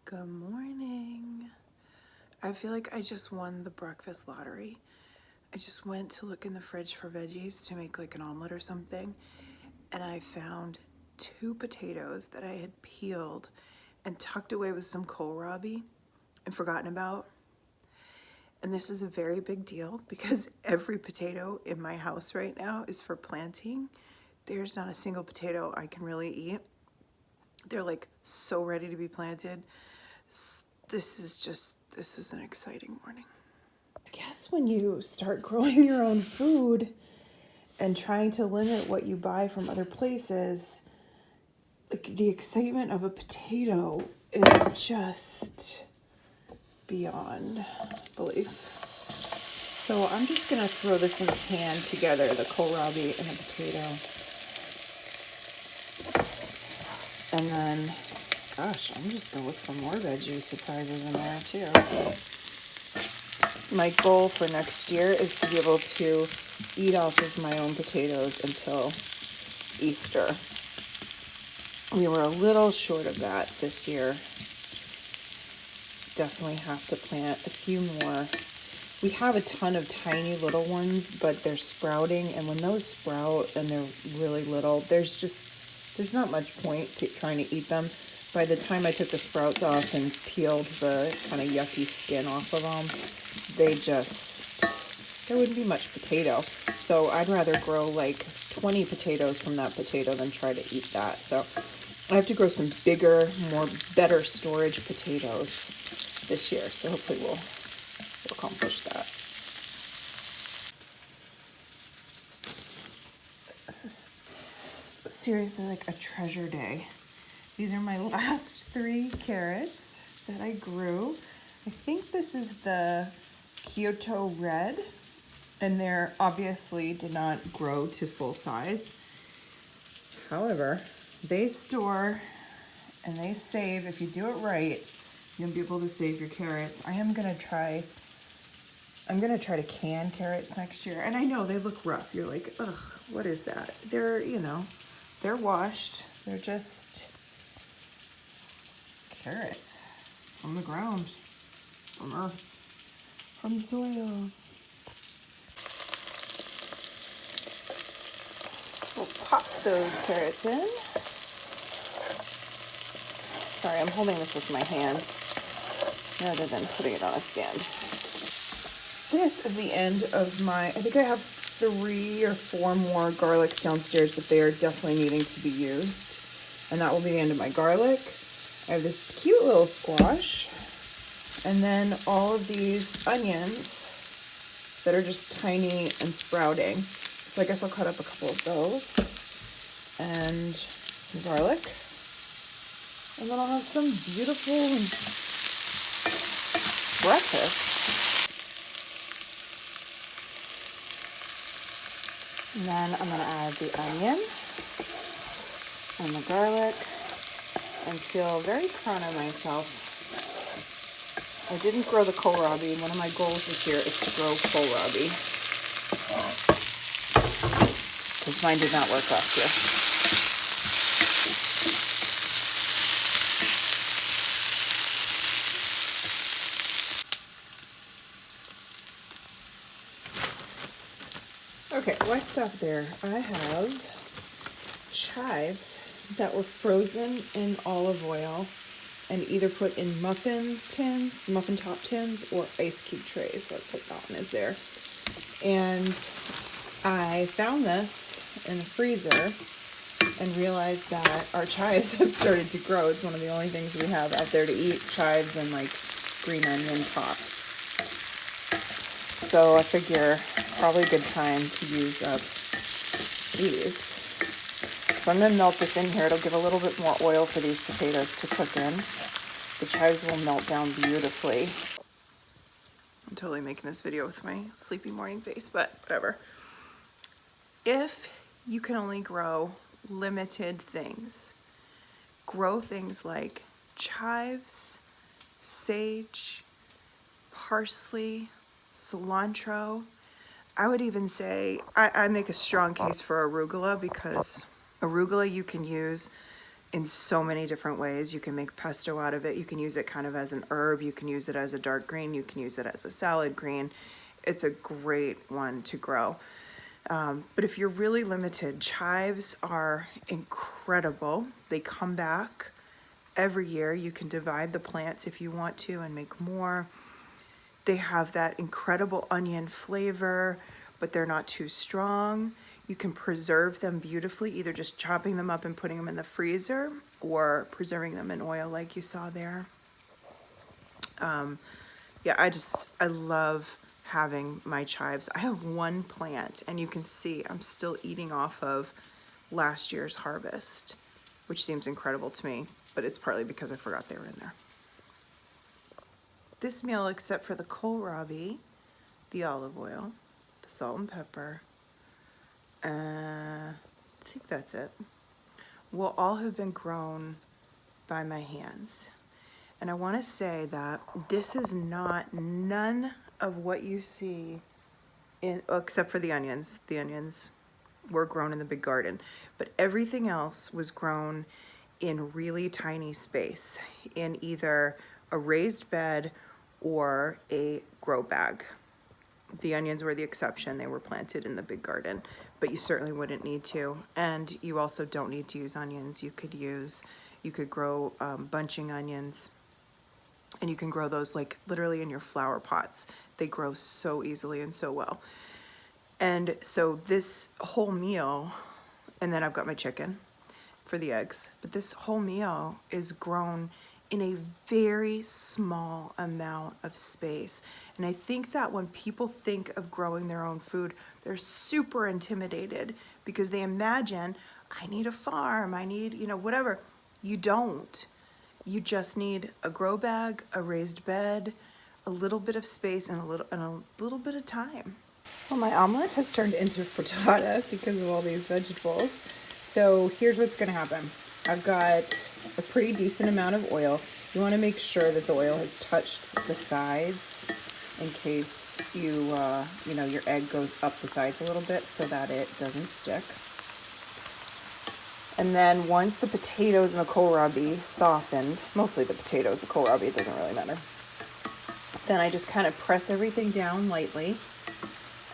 Good morning. I feel like I just won the breakfast lottery. I just went to look in the fridge for veggies to make like an omelet or something, and I found 2 potatoes that I had peeled and tucked away with some kohlrabi and forgotten about. And this is a very big deal because every potato in my house right now is for planting. There's not a single potato I can really eat. They're like so ready to be planted. This is an exciting morning. I guess when you start growing your own food and trying to limit what you buy from other places, like the excitement of a potato is just beyond belief. So I'm just gonna throw this in a pan together, the kohlrabi and the potato. And then, gosh, I'm just gonna look for more veggie surprises in there too. My goal for next year is to be able to eat off of my own potatoes until Easter. We were a little short of that this year. Definitely have to plant a few more. We have a ton of tiny little ones, but they're sprouting, and when those sprout and they're really little, there's not much point to trying to eat them. By the time I took the sprouts off and peeled the kind of yucky skin off of them, there wouldn't be much potato. So I'd rather grow like 20 potatoes from that potato than try to eat that. So I have to grow some bigger, better storage potatoes this year. So hopefully we'll accomplish that. This is seriously like a treasure day. These are my last 3 carrots that I grew. I think this is the Kyoto Red, and they're obviously did not grow to full size. However, they store and they save. If you do it right, you'll be able to save your carrots. I'm gonna try to can carrots next year. And I know they look rough. You're like, ugh, what is that? They're washed. They're just carrots from the ground, from earth, from soil. So we'll pop those carrots in. Sorry, I'm holding this with my hand rather than putting it on a stand. This is the end of I think I have 3 or 4 more garlics downstairs, but they are definitely needing to be used. And that will be the end of my garlic. I have this cute little squash. And then all of these onions that are just tiny and sprouting. So I guess I'll cut up a couple of those. And some garlic. And then I'll have some beautiful breakfast. And then I'm going to add the onion and the garlic and feel very proud of myself. I didn't grow the kohlrabi. One of my goals this year is to grow kohlrabi, because mine did not work last year. Okay, why stop there? I have chives that were frozen in olive oil and either put in muffin top tins, or ice cube trays. That's what that one is there. And I found this in the freezer and realized that our chives have started to grow. It's one of the only things we have out there to eat, chives and like green onion tops. So I figure probably a good time to use up these. So I'm going to melt this in here. It'll give a little bit more oil for these potatoes to cook in. The chives will melt down beautifully. I'm totally making this video with my sleepy morning face, but whatever. If you can only grow limited things, grow things like chives, sage, parsley, cilantro. I would even say, I make a strong case for arugula, because arugula you can use in so many different ways. You can make pesto out of it. You can use it kind of as an herb. You can use it as a dark green. You can use it as a salad green. It's a great one to grow. But if you're really limited, chives are incredible. They come back every year. You can divide the plants if you want to and make more. They have that incredible onion flavor, but they're not too strong. You can preserve them beautifully, either just chopping them up and putting them in the freezer or preserving them in oil like you saw there. Yeah, I love having my chives. I have one plant and you can see I'm still eating off of last year's harvest, which seems incredible to me, but it's partly because I forgot they were in there. This meal, except for the kohlrabi, the olive oil, the salt and pepper, I think that's it, will all have been grown by my hands. And I want to say that this is not none of what you see in, except for the onions. The onions were grown in the big garden, but everything else was grown in really tiny space in either a raised bed or a grow bag. The onions were the exception. They were planted in the big garden, but you certainly wouldn't need to. And you also don't need to use onions. You could grow bunching onions, and you can grow those like literally in your flower pots. They grow so easily and so well. And so this whole meal, and then I've got my chicken for the eggs, but this whole meal is grown in a very small amount of space. And I think that when people think of growing their own food, they're super intimidated because they imagine, I need a farm, I need, whatever. You don't. You just need a grow bag, a raised bed, a little bit of space, and a little bit of time. Well, my omelet has turned into frittata because of all these vegetables. So here's what's going to happen. I've got a pretty decent amount of oil. You want to make sure that the oil has touched the sides in case your egg goes up the sides a little bit so that it doesn't stick. And then once the potatoes and the kohlrabi softened, mostly the potatoes, the kohlrabi, it doesn't really matter. Then I just kind of press everything down lightly.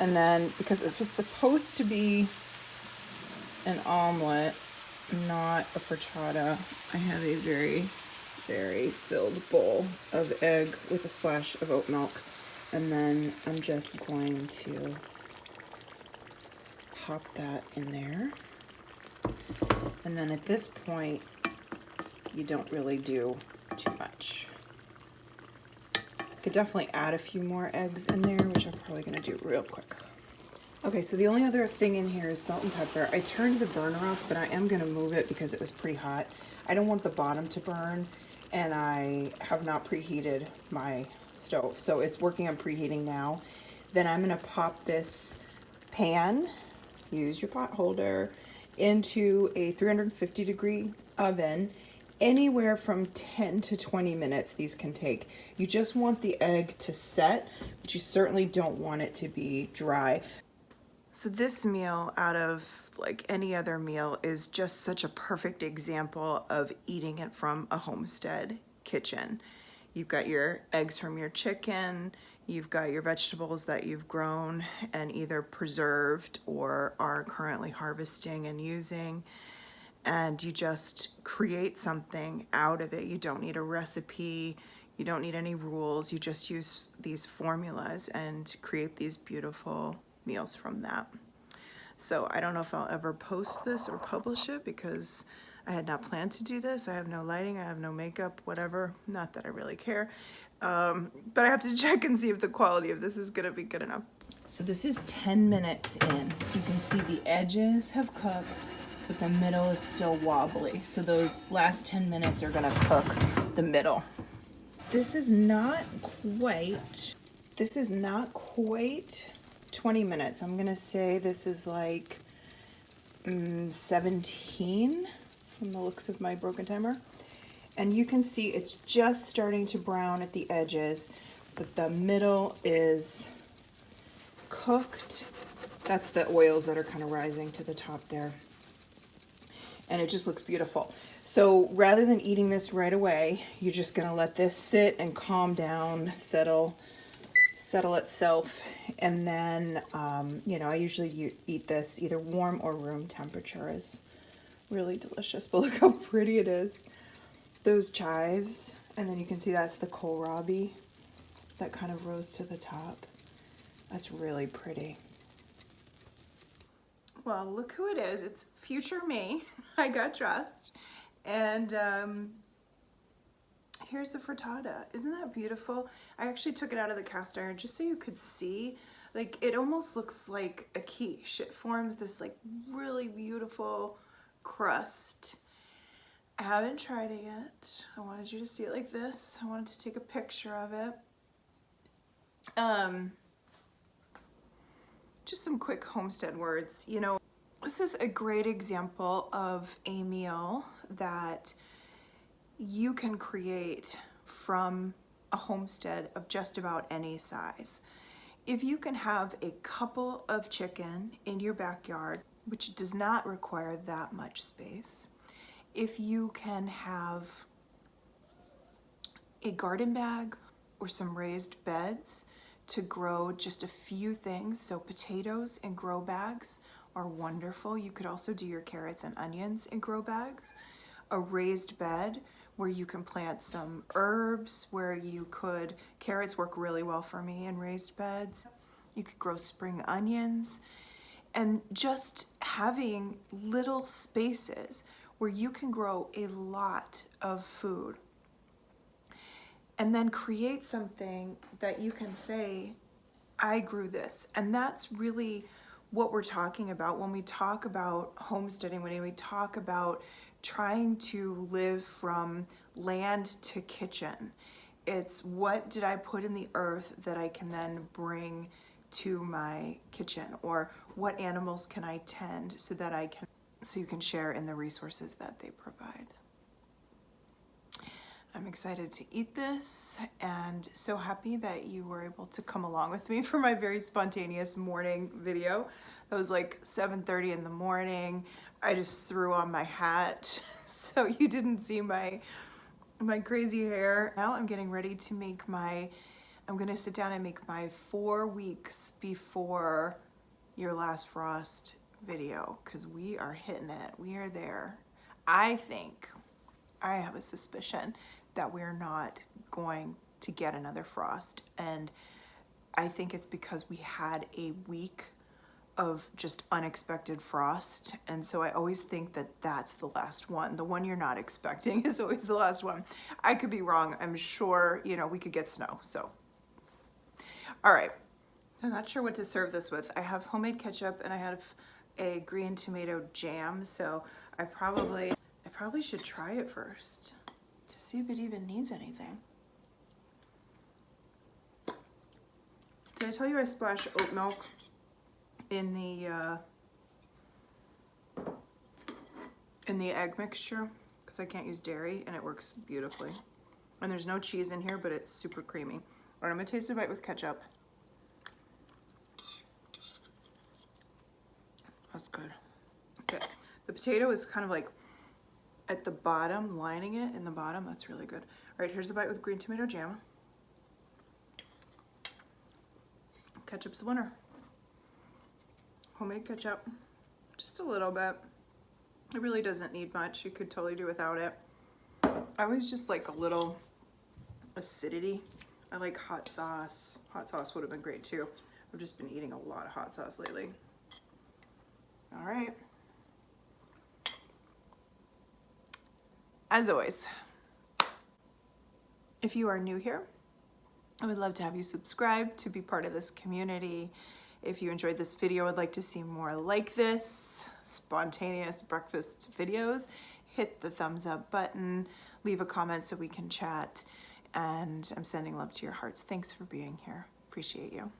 And then, because this was supposed to be an omelet, not a frittata, I have a very, very filled bowl of egg with a splash of oat milk. And then I'm just going to pop that in there. And then at this point, you don't really do too much. Could definitely add a few more eggs in there, which I'm probably gonna do real quick. Okay, so the only other thing in here is salt and pepper. I turned the burner off, but I am gonna move it because it was pretty hot. I don't want the bottom to burn, and I have not preheated my stove. So it's working on preheating now. Then I'm gonna pop this pan, use your pot holder, into a 350-degree oven. Anywhere from 10 to 20 minutes these can take. You just want the egg to set, but you certainly don't want it to be dry. So this meal, out of like any other meal, is just such a perfect example of eating it from a homestead kitchen. You've got your eggs from your chicken, you've got your vegetables that you've grown and either preserved or are currently harvesting and using, and you just create something out of it. You don't need a recipe, you don't need any rules, you just use these formulas and create these beautiful meals from that. So I don't know if I'll ever post this or publish it because I had not planned to do this. I have no lighting, I have no makeup, whatever. Not that I really care. But I have to check and see if the quality of this is gonna be good enough. So this is 10 minutes in. You can see the edges have cooked, but the middle is still wobbly. So those last 10 minutes are gonna cook the middle. This is not quite 20 minutes. I'm gonna say this is like 17 from the looks of my broken timer. And you can see it's just starting to brown at the edges, but the middle is cooked. That's the oils that are kind of rising to the top there. And it just looks beautiful. So rather than eating this right away, you're just gonna let this sit and calm down, settle itself. And then, you know, I usually eat this either warm or room temperature. Is really delicious, but look how pretty it is. Those chives, and then you can see that's the kohlrabi that kind of rose to the top. That's really pretty. Well, look who it is. It's future me. I got dressed, and here's the frittata. Isn't that beautiful? I actually took it out of the cast iron just so you could see. Like, it almost looks like a quiche. It forms this like really beautiful crust. I haven't tried it yet. I wanted you to see it like this. I wanted to take a picture of it. Just some quick homestead words. You know, this is a great example of a meal that you can create from a homestead of just about any size. If you can have a couple of chicken in your backyard, which does not require that much space, if you can have a garden bag or some raised beds to grow just a few things, so potatoes in grow bags are wonderful. You could also do your carrots and onions in grow bags. A raised bed where you can plant some herbs, where you could, carrots work really well for me in raised beds. You could grow spring onions, and just having little spaces where you can grow a lot of food and then create something that you can say, I grew this. And that's really what we're talking about when we talk about homesteading, when we talk about trying to live from land to kitchen. It's what did I put in the earth that I can then bring to my kitchen, or what animals can I tend so that I can, so you can share in the resources that they provide. I'm excited to eat this and so happy that you were able to come along with me for my very spontaneous morning video. That was like 7:30 in the morning. I just threw on my hat so you didn't see my crazy hair. Now I'm getting ready to make I'm gonna sit down and make my 4 weeks before your last frost video, because we are hitting it. We are there. I have a suspicion that we're not going to get another frost, and I think it's because we had a week of just unexpected frost, and so I always think that that's the last one. The one you're not expecting is always the last one. I could be wrong. I'm sure, you know, we could get snow. So all right, I'm not sure what to serve this with. I have homemade ketchup and I have a green tomato jam, so I probably should try it first to see if it even needs anything. Did I tell you I splash oat milk in the egg mixture? Because I can't use dairy and it works beautifully. And there's no cheese in here, but it's super creamy. All right, I'm gonna taste a bite with ketchup. That's good. Okay, the potato is kind of like at the bottom, lining it in the bottom. That's really good. All right, here's a bite with green tomato jam. Ketchup's the winner. Homemade ketchup, just a little bit. It really doesn't need much. You could totally do without it. I always just like a little acidity. I like hot sauce. Hot sauce would have been great too. I've just been eating a lot of hot sauce lately. All right. As always, if you are new here, I would love to have you subscribe to be part of this community. If you enjoyed this video, I'd like to see more like this, spontaneous breakfast videos. Hit the thumbs up button, leave a comment so we can chat, and I'm sending love to your hearts. Thanks for being here. Appreciate you.